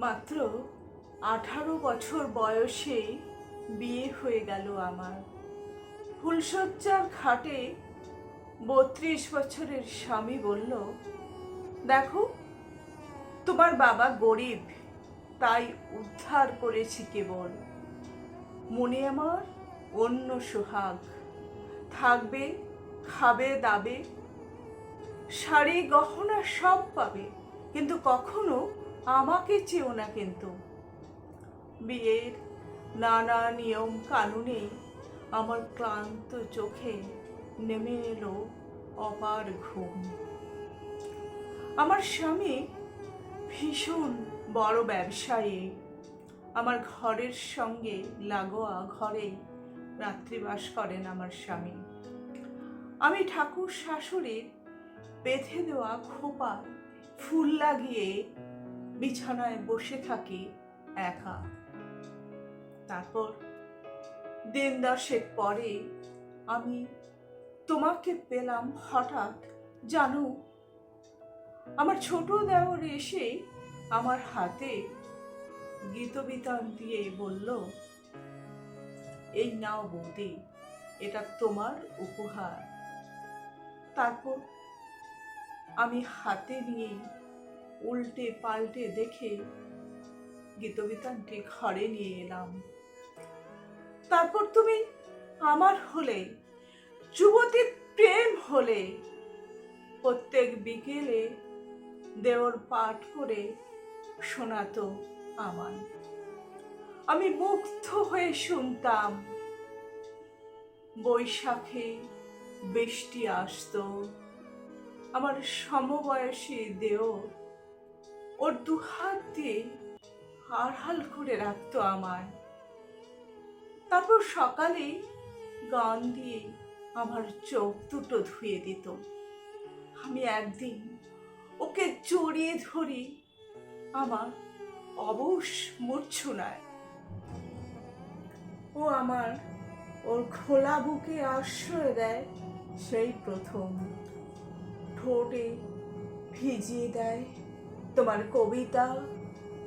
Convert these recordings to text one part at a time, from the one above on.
মাত্র 18 বছর বয়সে বিয়ে হয়ে গেল আমার। ফুলশয্যার ঘাটে 32 বছরের স্বামী বলল, দেখো, তোমার বাবা গরিব, তাই উদ্ধার করেছি কেবল। মনে আমার অন্য সোহাগ, থাকবে, খাবে দাবে, শাড়ি গহনা সব পাবে, কিন্তু কখনো আমাকে চেও না। কিন্তু বিয়ের নানা নিয়ম কানুনে আমার ক্লান্ত চোখে নেমে এলো অপার ঘুম। আমার স্বামী ভীষণ বড় ব্যবসায়ী। আমার ঘরের সঙ্গে লাগোয়া ঘরেই রাত্রিবাস করেন আমার স্বামী। আমি ঠাকুর শাশুড়ির বেঁধে দেওয়া খোপায় ফুল লাগিয়ে বিছানায় বসে থাকি একা। তারপর দিন 10 পরে আমি তোমাকে পেলাম হঠাৎ। জানো, আমার ছোট দেওর এসে আমার হাতে গীতবিতান দিয়ে বলল, এই নাও বৌদি, এটা তোমার উপহার। তারপর আমি হাতে নিয়ে উল্টে পাল্টে দেখে গীতবিতানটি ঘরে নিয়ে এলাম। তারপর তুমি আমার হলে, যুবতীর প্রেম হলে। প্রত্যেক বিকেলে দেওর পাঠ করে শোনাতো আমার। আমি মুগ্ধ হয়ে শুনতাম। বৈশাখে বৃষ্টি আসতো, আমার সমবয়সী দেও ওর দুহাত দিয়ে আড়াল করে রাখতো আমায়। তারপর সকালে গান দিয়ে আমার চোখ দুটো ধুয়ে দিত। আমি একদিন ওকে জড়িয়ে ধরি আমার অবশ মূর্ছনায়। ও আমার ওর খোলা বুকে আশ্রয় দেয় সেই প্রথম। ঠোঁটে ভিজিয়ে দেয় তোমার কবিতা,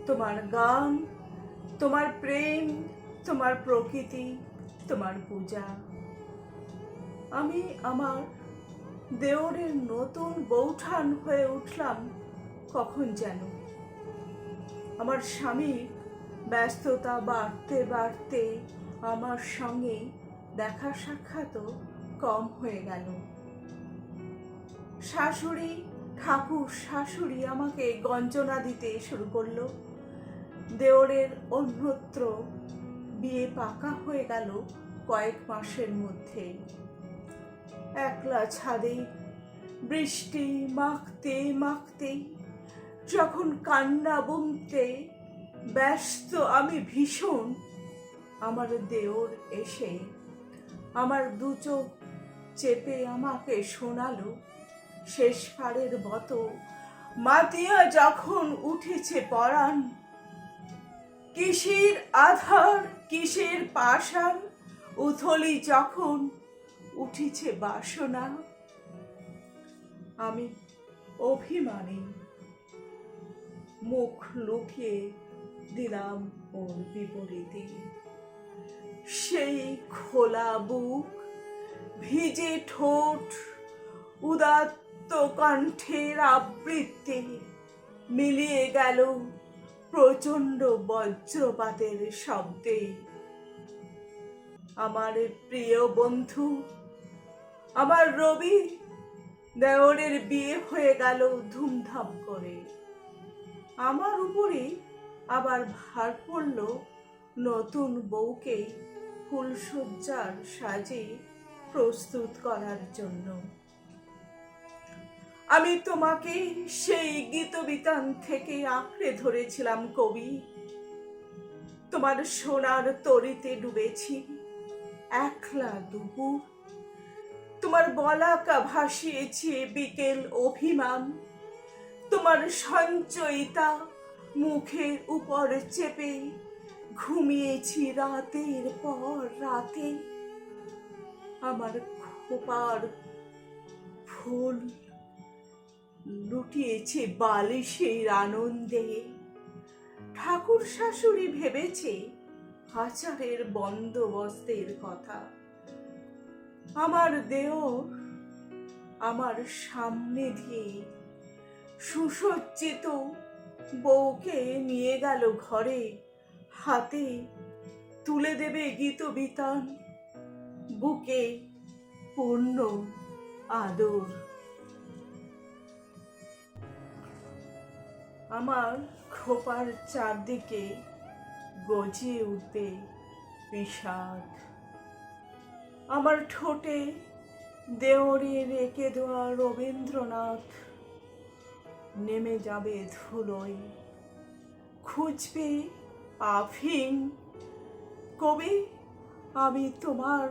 তোমার গান, তোমার প্রেম, তোমার প্রকৃতি, তোমার পূজা। আমি আমার দেওরের নতুন বৌঠান হয়ে উঠলাম কখন যেন। আমার স্বামীর ব্যস্ততা বাড়তে বাড়তে আমার সঙ্গে দেখা সাক্ষাৎও কম হয়ে গেল। শাশুড়ি, ঠাকুর শাশুড়ি আমাকে গঞ্জনা দিতে শুরু করলো। দেওরের অন্যত্র বিয়ে পাকা হয়ে গেল কয়েক মাসের মধ্যে। একলা ছাদে বৃষ্টি মাখতে মাখতে যখন কান্না বুনতে ব্যস্ত আমি ভীষণ, আমার দেওর এসে আমার দু চোখ চেপে আমাকে শোনালো শেষবারের মতো, মাতিয়া যখন উঠেছে পরাণ, কিসের আধার কিসের পাষাণ, উথলি যখন উঠেছে বাসনা। আমি অভিমানী মুখ লুকিয়ে দিলাম ওর বিপরীতে। সেই খোলা বুক, ভিজে ঠোঁট, উদাত্ত কণ্ঠের আবৃত্তি মিলিয়ে গেল প্রচণ্ড বজ্রপাতের শব্দে। আমার প্রিয় বন্ধু, আমার রবি দেওরের বিয়ে হয়ে গেল ধুমধাম করে। আমার উপরে আবার ভার পড়ল নতুন বউকে ফুলশয্যার সাজে প্রস্তুত করার জন্য। আমি তোমাকে সেই গীতবিতান থেকে আঁকড়ে ধরেছিলাম কবি। তোমার সোনার তরিতে ডুবেছি একলা দুপুর। তোমার বলাকা ভাসিয়েছি বিকেল অভিমান। তোমার সঞ্চয়িতা মুখের উপর চেপে ঘুমিয়েছি রাতের পর রাতে। আমার খোপার ফুল লুটিয়েছে বালিশের আনন্দে। ঠাকুর শাশুড়ি ভেবেছে আচারের বন্দোবস্তের কথা। আমার দেওর আমার সামনে দিয়ে সুসজ্জিত বউকে নিয়ে গেল ঘরে, হাতে তুলে দেবে গীতবিতান, বুকে পূর্ণ আদর। আমার খোপার চারদিকে গজিয়ে উঠবে বিষাদ। আমার ঠোঁটে দেওরের এঁকে দেওয়া রবীন্দ্রনাথ নেমে যাবে ধুলোয়, খুঁজবে আফিং। কবি, আমি তোমার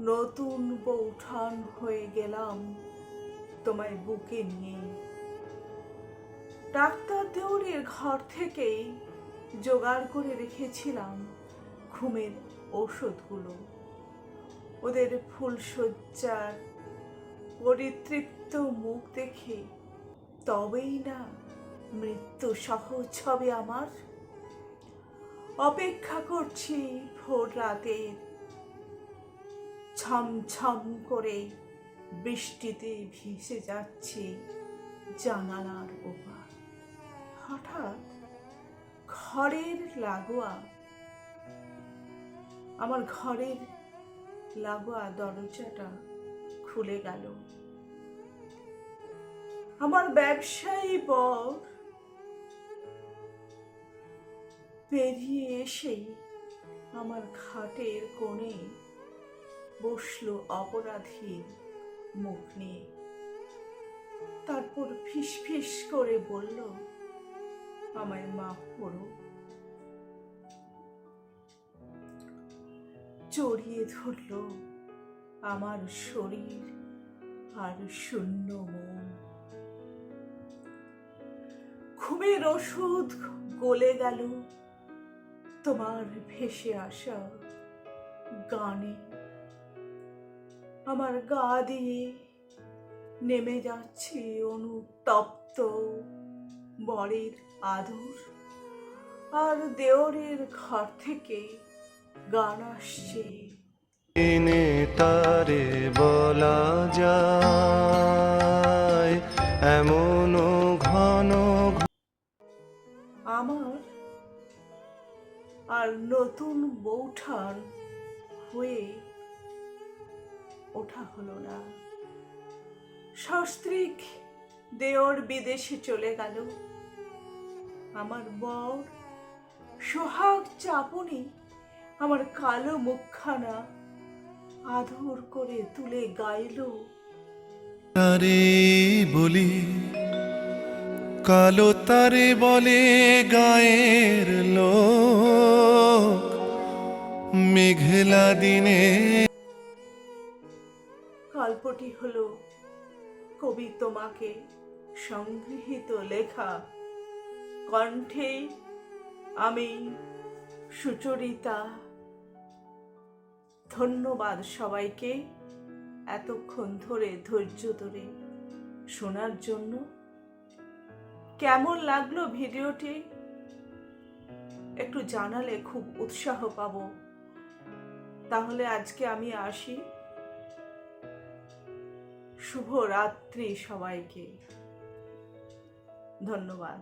নতুন বৌঠান হয়ে গেলাম তোমায় বুকে নিয়ে। ডাক্তার দেওরের ঘর থেকেই জোগাড় করে রেখেছিলাম ঘুমের ওষুধগুলো। ওদের ফুলশয্যার পরিতৃপ্ত মুখ দেখে তবেই না মৃত্যু সহজ হবে আমার। অপেক্ষা করছি ভোর রাতে, ছমছম করে বৃষ্টিতে ভেসে যাচ্ছে জানালার ওপার। হঠাৎ ঘরের লাগোয়া, আমার ঘরের লাগোয়া দরজাটা খুলে গেল। আমার ব্যবসায়ী বর বেরিয়ে এসেই আমার খাটের কোণে বসলো অপরাধীর মুখ নিয়ে। তারপর ফিসফিস করে বলল, আমায় মাফ করো। জড়িয়ে ধরল আমার শরীর আর শূন্য মন। ঘুমের ওষুধ গলে গেল তোমার ভেসে আসা গানে। আমার গা দিয়ে নেমে যাচ্ছে অনুতপ্ত বরের আদর, আর দেওরের ঘর থেকে গান আসছে, এনে তারে বলা যায় এমন ঘন। আমার আর নতুন বৌঠান হয়ে ওঠা হলো না। সস্ত্রীক দেওর বিদেশে চলে গেল। আমার বর সোহাগ চাপনি আমার কালো মুখখানা আদর করে তুলে গাইল, তারে বলি কালো তারে বলে গায়ের লোক মেঘলা দিনে। গল্পটি হলো কবি তোমাকে সংগৃহীত লেখা, কণ্ঠে আমি সুচরিতা। ধন্যবাদ সবাইকে এতক্ষণ ধরে ধৈর্য ধরে শোনার জন্য। কেমন লাগলো ভিডিওটি একটু জানালে খুব উৎসাহ পাবো। তাহলে আজকে আমি আসি। শুভ রাত্রি সবাইকে, ধন্যবাদ।